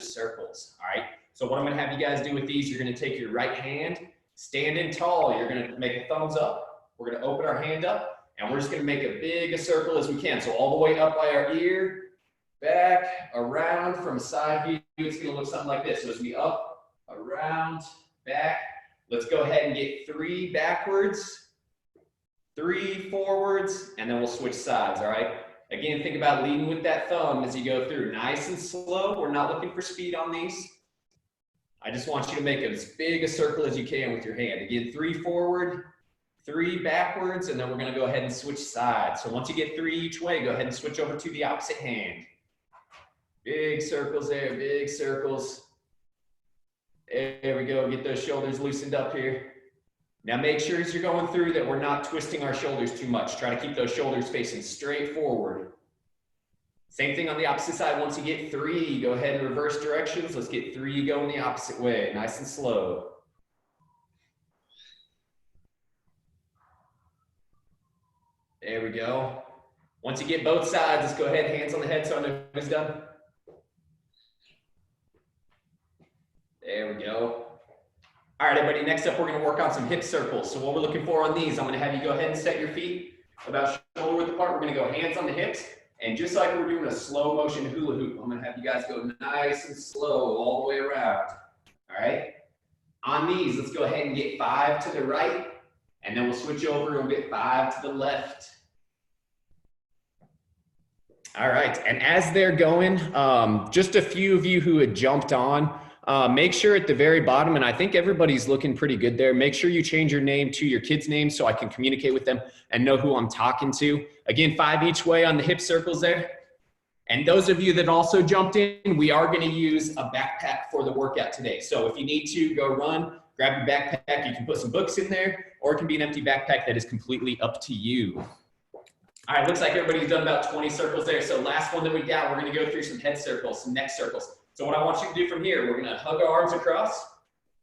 circles, all right? So what I'm gonna have you guys do with these, you're gonna take your right hand, stand in tall, you're gonna make a thumbs up, we're gonna open our hand up, and we're just gonna make a big a circle as we can. So all the way up by our ear, back, around, from side view, it's gonna look something like this. So it's gonna be up, around, back. Let's go ahead and get 3 backwards, 3 forwards, and then we'll switch sides, all right? Again, think about leading with that thumb as you go through. Nice and slow. We're not looking for speed on these. I just want you to make as big a circle as you can with your hand. Again, 3 forward, 3 backwards, and then we're gonna go ahead and switch sides. So once you get 3 each way, go ahead and switch over to the opposite hand. Big circles there, big circles. There we go, get those shoulders loosened up here. Now make sure as you're going through that we're not twisting our shoulders too much. Try to keep those shoulders facing straight forward. Same thing on the opposite side. Once you get 3, go ahead and reverse directions. Let's get 3 going the opposite way, nice and slow. There we go. Once you get both sides, let's go ahead, hands on the head so I know who's done. There we go. All right, everybody, next up, we're gonna work on some hip circles. So what we're looking for on these, I'm gonna have you go ahead and set your feet about shoulder width apart. We're gonna go hands on the hips. And just like we're doing a slow motion hula hoop, I'm gonna have you guys go nice and slow all the way around, all right? On these, let's go ahead and get 5 to the right, and then we'll switch over and we'll get 5 to the left. All right, and as they're going, just a few of you who had jumped on, make sure at the very bottom, and I think everybody's looking pretty good there, make sure you change your name to your kid's name so I can communicate with them and know who I'm talking to. Again, 5 each way on the hip circles there. And those of you that also jumped in, we are gonna use a backpack for the workout today. So if you need to go run, grab your backpack, you can put some books in there, or it can be an empty backpack. That is completely up to you. All right, looks like everybody's done about 20 circles there. So last one that we got, we're gonna go through some head circles, some neck circles. So what I want you to do from here, we're gonna hug our arms across,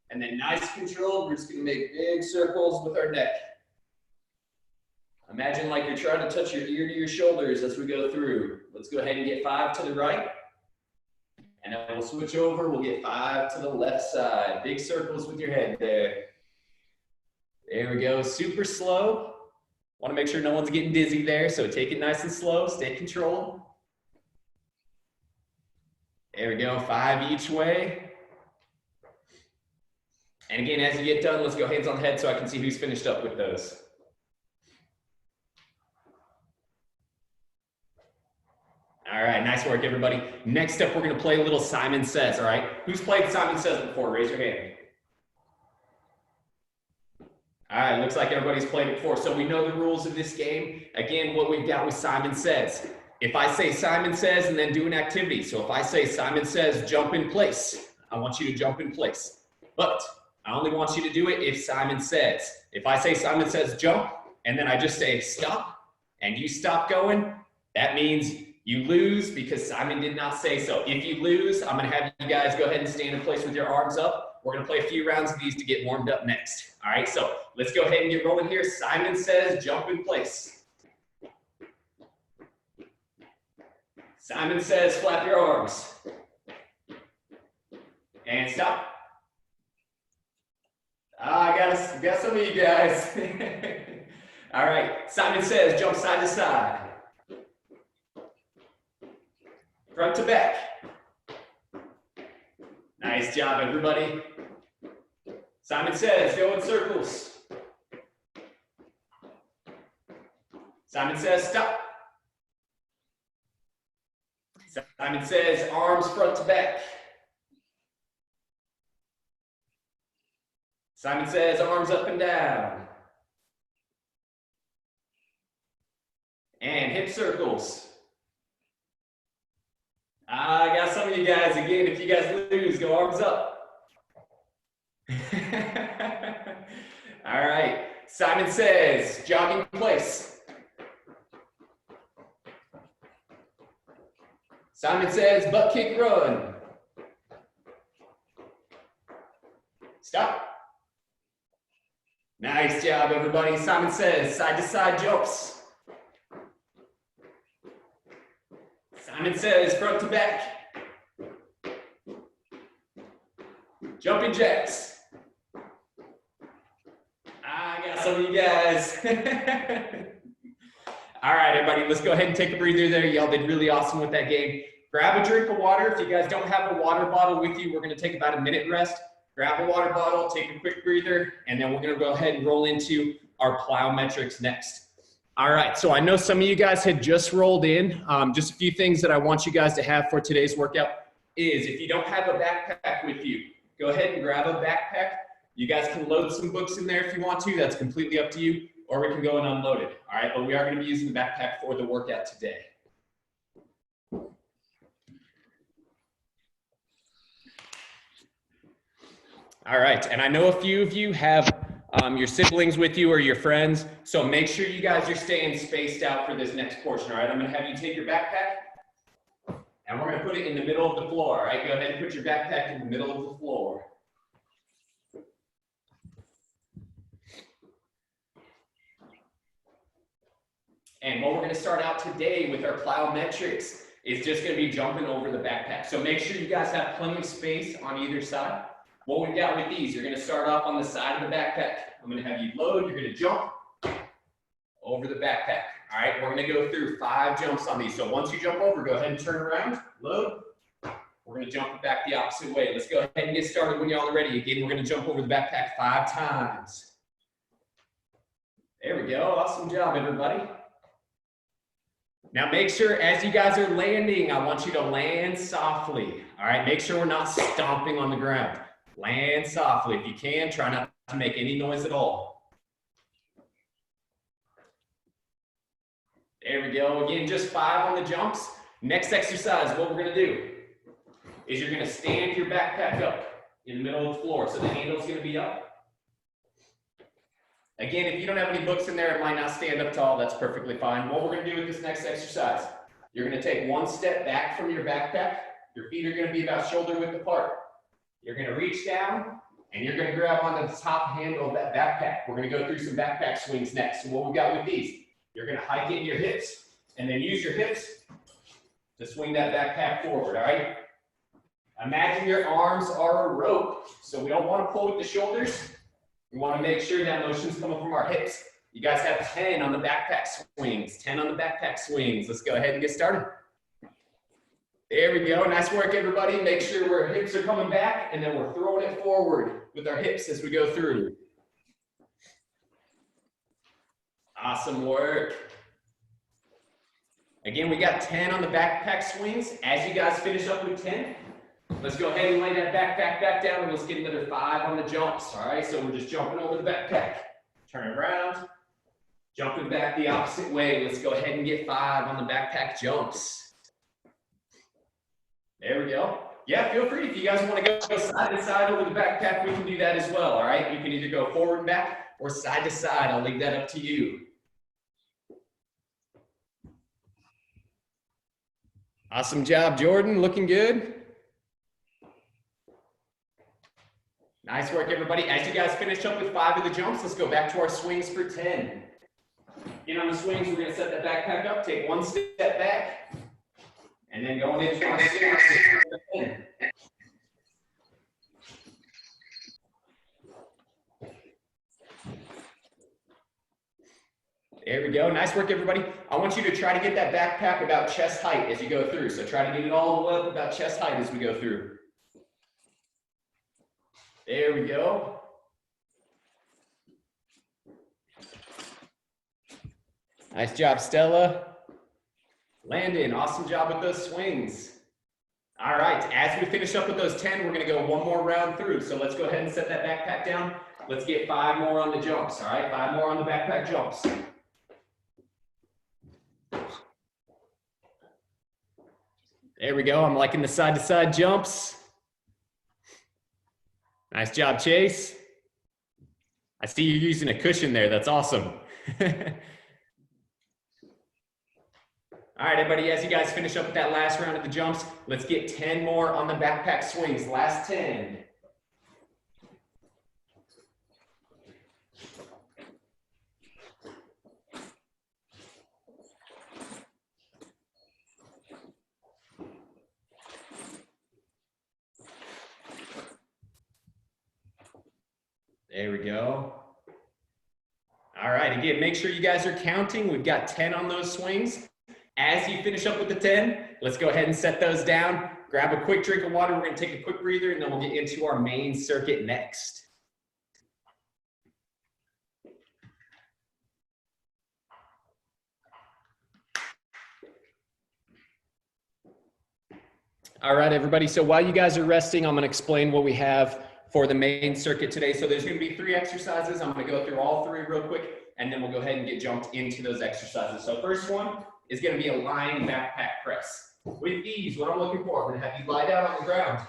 and then nice control, we're just gonna make big circles with our neck. Imagine like you're trying to touch your ear to your shoulders as we go through. Let's go ahead and get 5 to the right, and then we'll switch over, we'll get 5 to the left side. Big circles with your head there. There we go, super slow. Want to make sure no one's getting dizzy there, so take it nice and slow, stay controlled. There we go, 5 each way. And again, as you get done, let's go hands on the head so I can see who's finished up with those. All right, nice work, everybody. Next up, we're gonna play a little Simon Says, all right? Who's played Simon Says before? Raise your hand. All right, looks like everybody's played it before. So we know the rules of this game. Again, what we've got with Simon Says. If I say Simon Says and then do an activity. So if I say Simon Says, jump in place, I want you to jump in place. But I only want you to do it if Simon says. If I say Simon Says, jump, and then I just say stop, and you stop going, that means you lose because Simon did not say so. If you lose, I'm gonna have you guys go ahead and stand in place with your arms up. We're gonna play a few rounds of these to get warmed up next. All right, so let's go ahead and get rolling here. Simon Says, jump in place. Simon Says, flap your arms. And stop. I got some of you guys. All right, Simon Says, jump side to side. Front to back. Nice job, everybody. Simon Says, go in circles. Simon Says, stop. Simon Says, arms front to back. Simon Says, arms up and down. And hip circles. I got some of you guys. Again, if you guys lose, go arms up. All right. Simon Says, jogging in place. Simon Says, butt kick run. Stop. Nice job, everybody. Simon Says, side to side jumps. Simon Says, front to back. Jumping jacks. I got some of you guys. All right, everybody, let's go ahead and take a breather there. Y'all did really awesome with that game. Grab a drink of water. If you guys don't have a water bottle with you, we're gonna take about a minute rest. Grab a water bottle, take a quick breather, and then we're gonna go ahead and roll into our plyometrics next. All right, so I know some of you guys had just rolled in. Just a few things that I want you guys to have for today's workout is if you don't have a backpack with you, go ahead and grab a backpack. You guys can load some books in there if you want to. That's completely up to you, or we can go and unload it. All right, but we are gonna be using the backpack for the workout today. All right, and I know a few of you have your siblings with you or your friends, so make sure you guys are staying spaced out for this next portion, all right? I'm gonna have you take your backpack, and we're gonna put it in the middle of the floor, all right? Go ahead and put your backpack in the middle of the floor. And what we're gonna start out today with our plyometrics is just gonna be jumping over the backpack. So make sure you guys have plenty of space on either side. What we've got with these, you're gonna start off on the side of the backpack. I'm gonna have you load, you're gonna jump over the backpack. All right, we're gonna go through 5 jumps on these. So once you jump over, go ahead and turn around, load. We're gonna jump it back the opposite way. Let's go ahead and get started when y'all are ready. Again, we're gonna jump over the backpack 5 times. There we go, awesome job, everybody. Now make sure as you guys are landing, I want you to land softly. All right, make sure we're not stomping on the ground. Land softly. If you can, try not to make any noise at all. There we go. Again, just 5 on the jumps. Next exercise, what we're gonna do is you're gonna stand your backpack up in the middle of the floor. So the handle's gonna be up. Again, if you don't have any books in there, it might not stand up tall. That's perfectly fine. What we're gonna do with this next exercise, you're gonna take 1 step back from your backpack. Your feet are gonna be about shoulder width apart. You're gonna reach down and you're gonna grab onto the top handle of that backpack. We're gonna go through some backpack swings next. So what we've got with these, you're gonna hike in your hips and then use your hips to swing that backpack forward, all right? Imagine your arms are a rope. So we don't wanna pull with the shoulders. We wanna make sure that motion's coming from our hips. You guys have 10 on the backpack swings, 10 on the backpack swings. Let's go ahead and get started. There we go, nice work everybody. Make sure our hips are coming back and then we're throwing it forward with our hips as we go through. Awesome work. Again, we got 10 on the backpack swings. As you guys finish up with 10, let's go ahead and lay that backpack back down and let's get another 5 on the jumps, all right? So we're just jumping over the backpack. Turn around, jumping back the opposite way. Let's go ahead and get 5 on the backpack jumps. There we go. Yeah, feel free. If you guys want to go side to side over the backpack, we can do that as well, all right? You can either go forward and back or side to side. I'll leave that up to you. Awesome job, Jordan. Looking good. Nice work, everybody. As you guys finish up with 5 of the jumps, let's go back to our swings for 10. Get on the swings. We're going to set that backpack up. Take 1 step back. And then going into our swings for 10. There we go. Nice work, everybody. I want you to try to get that backpack about chest height as you go through. So try to get it all the way up about chest height as we go through. There we go. Nice job, Stella. Landon, awesome job with those swings. All right, as we finish up with those 10, we're gonna go 1 more round through. So let's go ahead and set that backpack down. Let's get 5 more on the jumps, all right? 5 more on the backpack jumps. There we go, I'm liking the side-to-side jumps. Nice job, Chase. I see you're using a cushion there, that's awesome. All right, everybody, as you guys finish up with that last round of the jumps, let's get 10 more on the backpack swings. Last 10. There we go. All right, again, make sure you guys are counting. We've got 10 on those swings. As you finish up with the 10, let's go ahead and set those down. Grab a quick drink of water. We're going to take a quick breather, and then we'll get into our main circuit next. All right, everybody. So while you guys are resting, I'm going to explain what we have for the main circuit today. So there's going to be 3 exercises. I'm going to go through all 3 real quick, and then we'll go ahead and get jumped into those exercises. So first one is going to be a lying backpack press. With these, what I'm looking for, I'm going to have you lie down on the ground.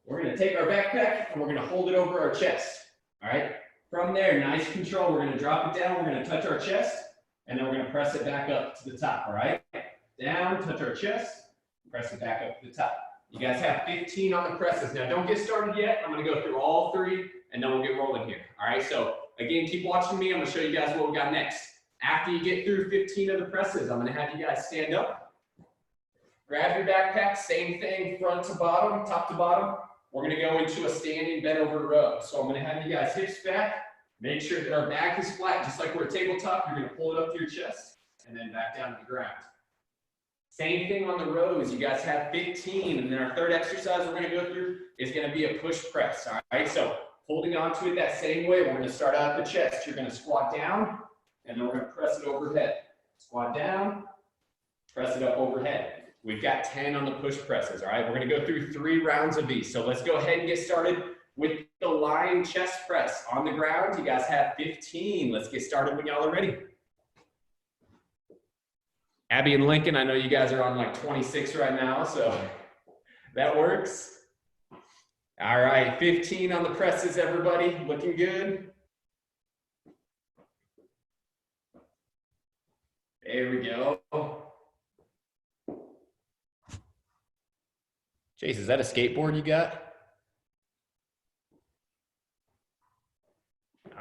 We're going to take our backpack and we're going to hold it over our chest. All right. From there, nice control. We're going to drop it down. We're going to touch our chest, and then we're going to press it back up to the top. All right. Down, touch our chest, press it back up to the top. You guys have 15 on the presses. Now, don't get started yet. I'm going to go through all 3, and then we'll get rolling here. All right. So again, keep watching me. I'm going to show you guys what we got next. After you get through 15 of the presses, I'm going to have you guys stand up. Grab your backpack, same thing, front to bottom, top to bottom. We're going to go into a standing bent over row. So I'm going to have you guys hips back. Make sure that our back is flat, just like we're at tabletop. You're going to pull it up to your chest and then back down to the ground. Same thing on the rows. You guys have 15. And then our third exercise we're going to go through is going to be a push press. All right. So holding on to it that same way, we're going to start out at the chest. You're going to squat down, and then we're going to press it overhead. Squat down, press it up overhead. We've got 10 on the push presses, all right? We're gonna go through 3 rounds of these. So let's go ahead and get started with the lying chest press. On the ground, you guys have 15. Let's get started when y'all are ready. Abby and Lincoln, I know you guys are on like 26 right now, so that works. All right, 15 on the presses, everybody. Looking good. There we go. Chase, is that a skateboard you got?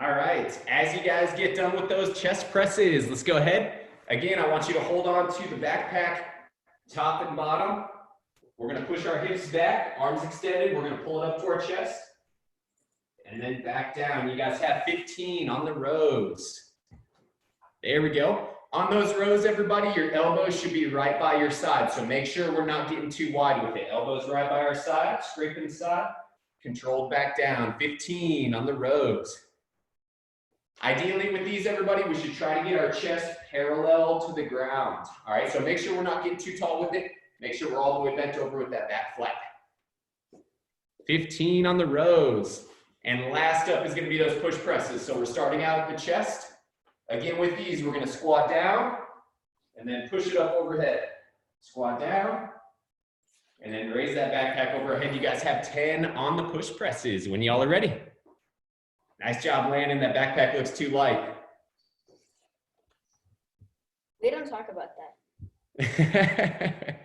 All right, as you guys get done with those chest presses, let's go ahead. Again, I want you to hold on to the backpack, top and bottom. We're gonna push our hips back, arms extended. We're gonna pull it up to our chest and then back down. You guys have 15 on the rows. There we go. On those rows, everybody, your elbows should be right by your side. So make sure we're not getting too wide with it. Elbows right by our side, scraping the side, controlled back down. 15 on the rows. Ideally with these, everybody, we should try to get our chest parallel to the ground. All right, so make sure we're not getting too tall with it. Make sure we're all the way bent over with that back flat. 15 on the rows. And last up is gonna be those push presses. So we're starting out at the chest. Again, with these, we're going to squat down and then push it up overhead. Squat down and then raise that backpack overhead. You guys have 10 on the push presses when y'all are ready. Nice job, Landon. That backpack looks too light. We don't talk about that.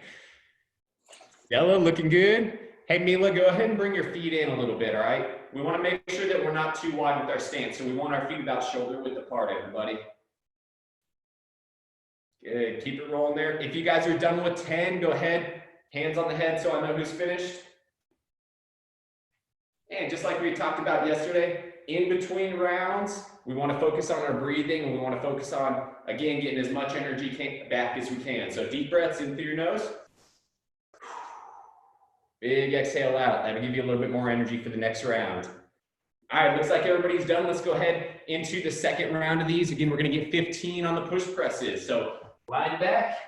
Stella, looking good. Hey, Mila, go ahead and bring your feet in a little bit, all right? We want to make sure that we're not too wide with our stance, so we want our feet about shoulder width apart, everybody. Good, keep it rolling there. If you guys are done with 10, go ahead, hands on the head so I know who's finished. And just like we talked about yesterday, in between rounds, we want to focus on our breathing, and we want to focus on, again, getting as much energy back as we can. So deep breaths in through your nose. Big exhale out. That'll give you a little bit more energy for the next round. All right, looks like everybody's done. Let's go ahead into the second round of these. Again, we're going to get 15 on the push presses. So lie back.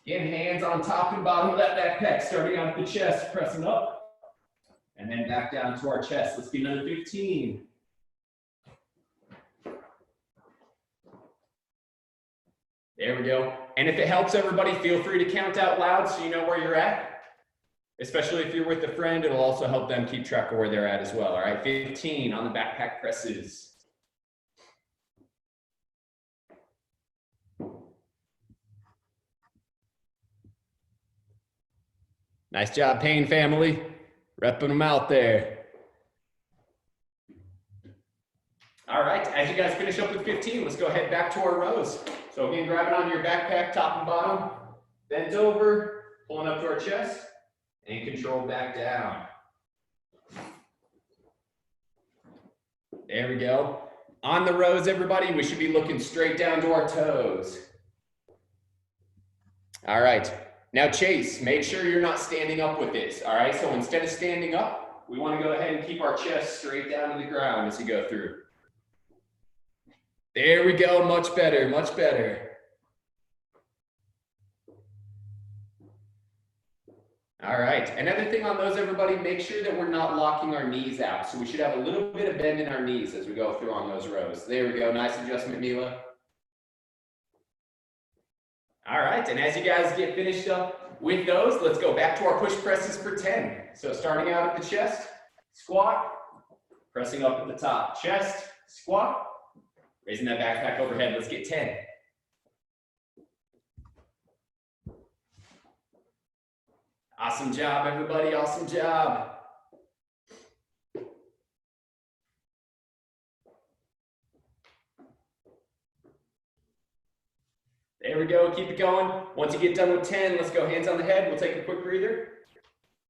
Again, hands on top and bottom of that backpack, starting out at the chest, pressing up, and then back down to our chest. Let's get another 15. There we go. And if it helps everybody, feel free to count out loud so you know where you're at. Especially if you're with a friend, it'll also help them keep track of where they're at as well. All right, 15 on the backpack presses. Nice job, Payne family. Repping them out there. All right, as you guys finish up with 15, let's go ahead back to our rows. So again, grab it onto your backpack, top and bottom, bent over, pulling up to our chest. And control back down. There we go. On the rows, everybody, we should be looking straight down to our toes. All right. Now, Chase, make sure you're not standing up with this. All right. So instead of standing up, we want to go ahead and keep our chest straight down to the ground as you go through. There we go. Much better. Much better. All right. Another thing on those, everybody, make sure that we're not locking our knees out. So we should have a little bit of bend in our knees as we go through on those rows. There we go. Nice adjustment, Mila. All right. And as you guys get finished up with those, let's go back to our push presses for 10. So starting out at the chest, squat, pressing up at the top, chest, squat, raising that backpack overhead. Let's get 10. Awesome job, everybody. Awesome job. There we go. Keep it going. Once you get done with 10, let's go hands on the head. We'll take a quick breather.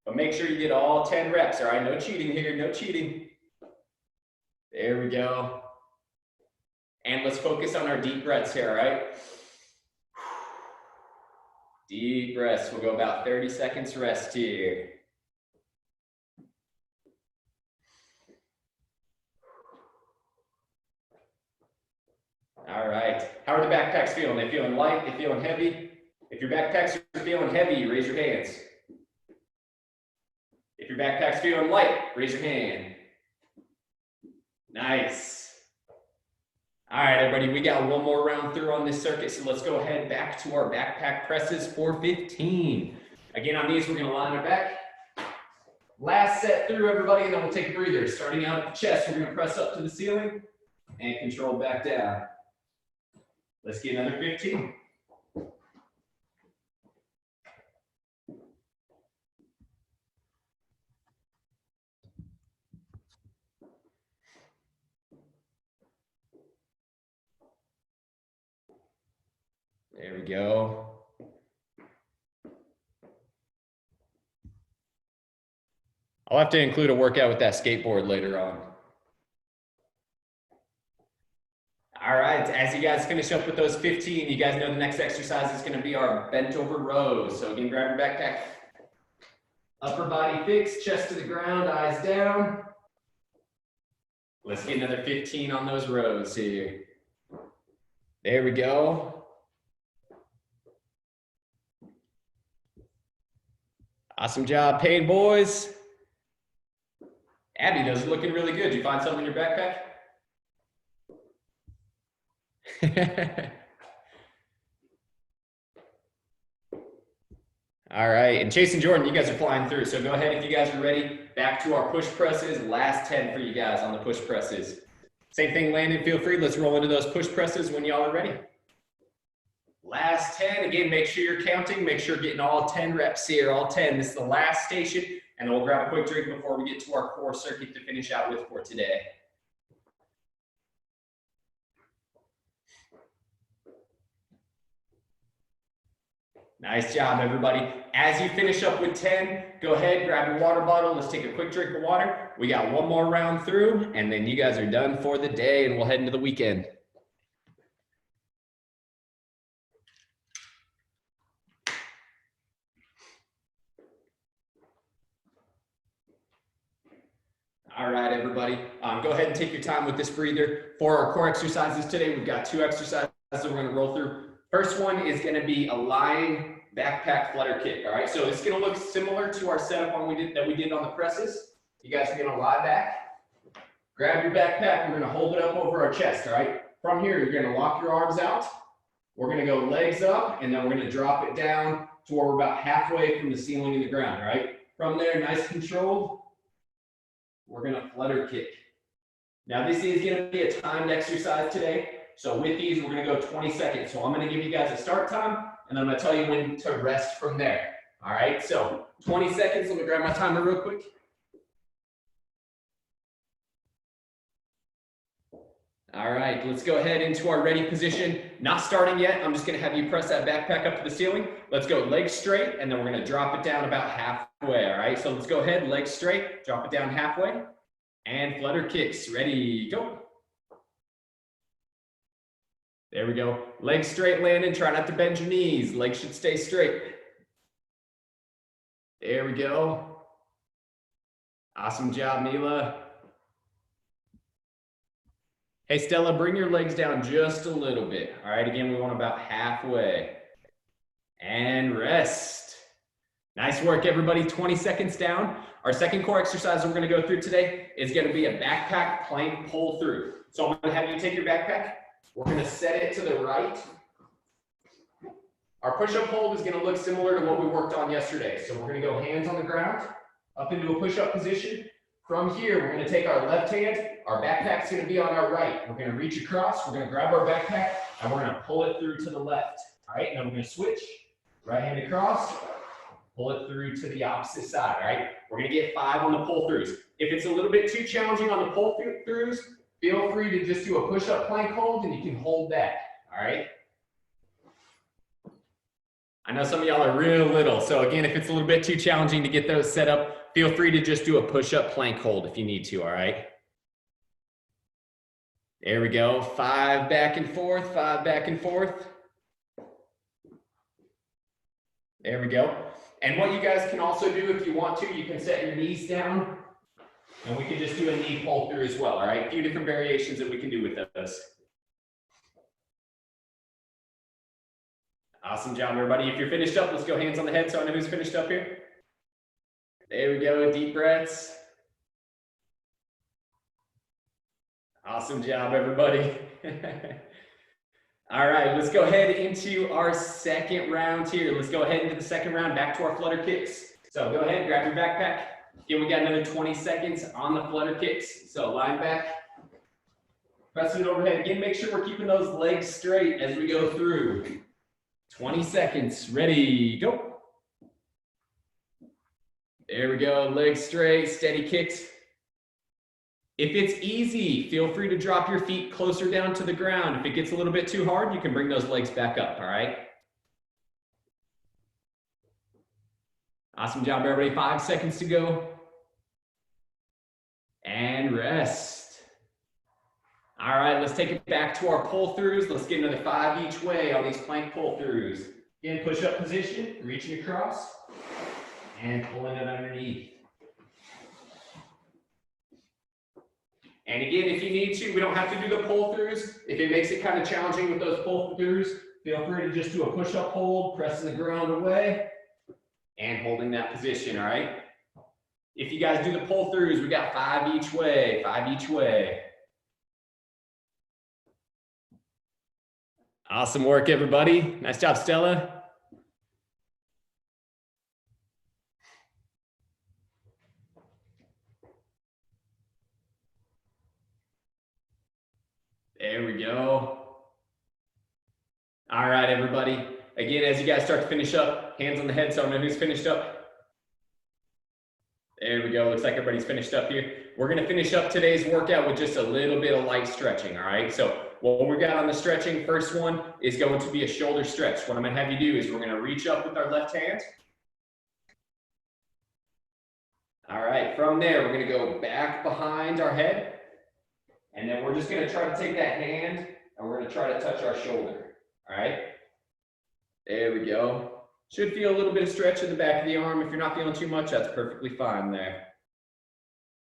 But make sure you get all 10 reps, all right? No cheating here. No cheating. There we go. And let's focus on our deep breaths here, all right? Deep breaths. We'll go about 30 seconds rest here. All right. How are the backpacks feeling? They feeling light? They feeling heavy? If your backpacks are feeling heavy, raise your hands. If your backpack's feeling light, raise your hand. Nice. All right, everybody, we got one more round through on this circuit, so let's go ahead back to our backpack presses for 15. Again, on these, we're gonna line our back. Last set through, everybody, and then we'll take a breather. Starting out at the chest, we're gonna press up to the ceiling and control back down. Let's get another 15. There we go. I'll have to include a workout with that skateboard later on. All right, as you guys finish up with those 15, you guys know the next exercise is gonna be our bent over rows. So again, grab your backpack. Upper body fixed, chest to the ground, eyes down. Let's get another 15 on those rows here. There we go. Awesome job, paid boys. Abby, those are looking really good. Did you find something in your backpack? All right, and Chase and Jordan, you guys are flying through. So go ahead if you guys are ready. Back to our push presses. Last 10 for you guys on the push presses. Same thing, Landon, feel free. Let's roll into those push presses when y'all are ready. Last 10, again, make sure you're counting. Make sure you're getting all 10 reps here, all 10. This is the last station, and then we'll grab a quick drink before we get to our core circuit to finish out with for today. Nice job, everybody. As you finish up with 10, go ahead, grab your water bottle. Let's take a quick drink of water. We got one more round through, and then you guys are done for the day, and we'll head into the weekend. All right, everybody. Go ahead and take your time with this breather. For our core exercises today, we've got 2 exercises that we're going to roll through. First one is going to be a lying backpack flutter kick. All right, so it's going to look similar to our setup that we did on the presses. You guys are going to lie back, grab your backpack. We're going to hold it up over our chest. All right, from here, you're going to lock your arms out. We're going to go legs up, and then we're going to drop it down to where we're about halfway from the ceiling and the ground. All right, from there, nice controlled. We're going to flutter kick. Now, this is going to be a timed exercise today. So with these, we're going to go 20 seconds. So I'm going to give you guys a start time, and I'm going to tell you when to rest from there. All right, so 20 seconds. Let me grab my timer real quick. All right, let's go ahead into our ready position. Not starting yet. I'm just going to have you press that backpack up to the ceiling. Let's go legs straight, and then we're going to drop it down about halfway. All right, so let's go ahead, legs straight, drop it down halfway, and flutter kicks. Ready, go. There we go. Legs straight, Landon. Try not to bend your knees. Legs should stay straight. There we go. Awesome job, Mila. Hey, Stella, bring your legs down just a little bit. All right, again, we want about halfway. And rest. Nice work, everybody. 20 seconds down. Our second core exercise we're going to go through today is going to be a backpack plank pull through. So I'm going to have you take your backpack. We're going to set it to the right. Our push-up hold is going to look similar to what we worked on yesterday. So we're going to go hands on the ground, up into a push-up position. From here, we're going to take our left hand. Our backpack's going to be on our right. We're going to reach across. We're going to grab our backpack, and we're going to pull it through to the left. All right, now we're going to switch. Right hand across. Pull it through to the opposite side. All right, we're going to get 5 on the pull-throughs. If it's a little bit too challenging on the pull-throughs, feel free to just do a push-up plank hold, and you can hold that. All right. I know some of y'all are real little, so again, if it's a little bit too challenging to get those set up, feel free to just do a push-up plank hold if you need to, all right? There we go, 5 back and forth, 5 back and forth. There we go. And what you guys can also do if you want to, you can set your knees down, and we can just do a knee pull through as well, all right? A few different variations that we can do with those. Awesome job, everybody. If you're finished up, let's go hands on the head so I know who's finished up here. There we go, deep breaths. Awesome job, everybody. All right, let's go ahead into our second round here. Let's go ahead into the second round, back to our flutter kicks. So go ahead, grab your backpack. Again, we got another 20 seconds on the flutter kicks. So line back, pressing it overhead. Again, make sure we're keeping those legs straight as we go through. 20 seconds, ready, go. There we go, legs straight, steady kicks. If it's easy, feel free to drop your feet closer down to the ground. If it gets a little bit too hard, you can bring those legs back up, all right? Awesome job, everybody. 5 seconds to go. And rest. All right, let's take it back to our pull-throughs. Let's get another 5 each way on these plank pull-throughs. Again, push-up position, reaching across, and pulling it underneath. And again, if you need to, we don't have to do the pull-throughs. If it makes it kind of challenging with those pull-throughs, feel free to just do a push-up hold, pressing the ground away, and holding that position, all right? If you guys do the pull-throughs, we got 5 each way, 5 each way. Awesome work, everybody. Nice job, Stella. There we go. All right, everybody. Again, as you guys start to finish up, hands on the head so I know who's finished up. There we go. Looks like everybody's finished up here. We're going to finish up today's workout with just a little bit of light stretching, all right? So what we got on the stretching, first one is going to be a shoulder stretch. What I'm going to have you do is we're going to reach up with our left hand. All right, from there, we're going to go back behind our head. And then we're just going to try to take that hand and we're going to try to touch our shoulder. All right, there we go. Should feel a little bit of stretch in the back of the arm. If you're not feeling too much, that's perfectly fine there.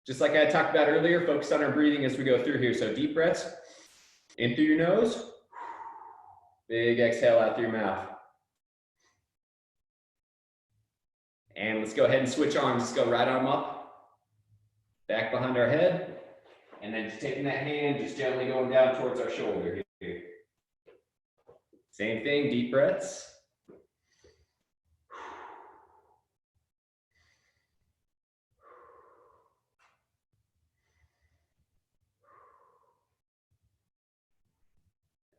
Just like I talked about earlier, focus on our breathing as we go through here. So deep breaths in through your nose, big exhale out through your mouth. And let's go ahead and switch arms. Let's go right arm up, back behind our head, and then just taking that hand, just gently going down towards our shoulder here. Same thing, deep breaths.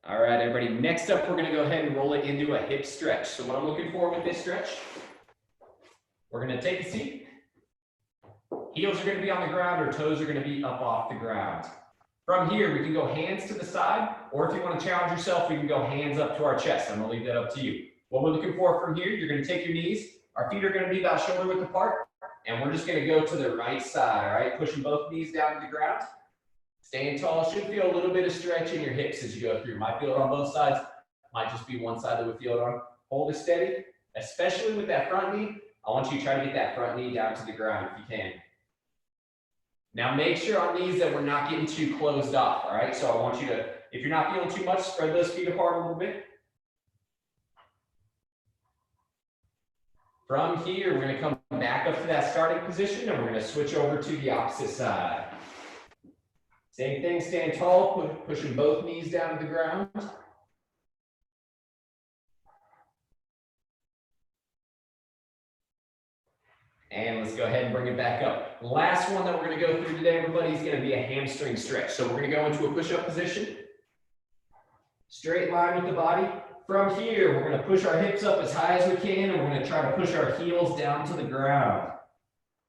All right, everybody, next up, we're gonna go ahead and roll it into a hip stretch. So what I'm looking for with this stretch, we're gonna take a seat. Heels are gonna be on the ground or toes are gonna be up off the ground. From here, we can go hands to the side, or if you wanna challenge yourself, we can go hands up to our chest. I'm gonna leave that up to you. What we're looking for from here, you're gonna take your knees, our feet are gonna be about shoulder width apart, and we're just gonna go to the right side, all right? Pushing both knees down to the ground. Staying tall. Should feel a little bit of stretch in your hips as you go through. Might feel it on both sides. Might just be one side that we feel it on. Hold it steady, especially with that front knee. I want you to try to get that front knee down to the ground if you can. Now make sure on these that we're not getting too closed off, all right? So I want you to, if you're not feeling too much, spread those feet apart a little bit. From here, we're gonna come back up to that starting position and we're gonna switch over to the opposite side. Same thing, stand tall, pushing both knees down to the ground. And let's go ahead and bring it back up. Last one that we're gonna go through today, everybody, is gonna be a hamstring stretch. So we're gonna go into a push-up position. Straight line with the body. From here, we're gonna push our hips up as high as we can, and we're gonna try to push our heels down to the ground.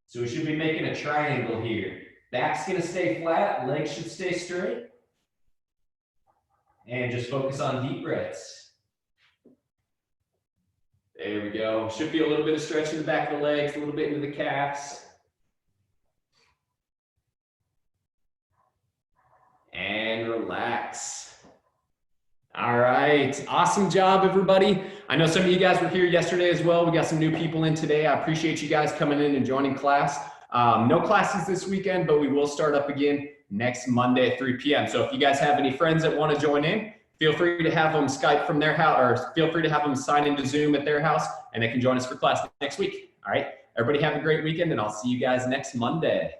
So we should be making a triangle here. Back's gonna stay flat, legs should stay straight. And just focus on deep breaths. There we go. Should feel a little bit of stretch in the back of the legs, a little bit into the calves. And relax. All right. Awesome job, everybody. I know some of you guys were here yesterday as well. We got some new people in today. I appreciate you guys coming in and joining class. No classes this weekend, but we will start up again next Monday at 3 p.m. So if you guys have any friends that want to join in, feel free to have them Skype from their house, or feel free to have them sign into Zoom at their house, and they can join us for class next week. All right. Everybody have a great weekend, and I'll see you guys next Monday.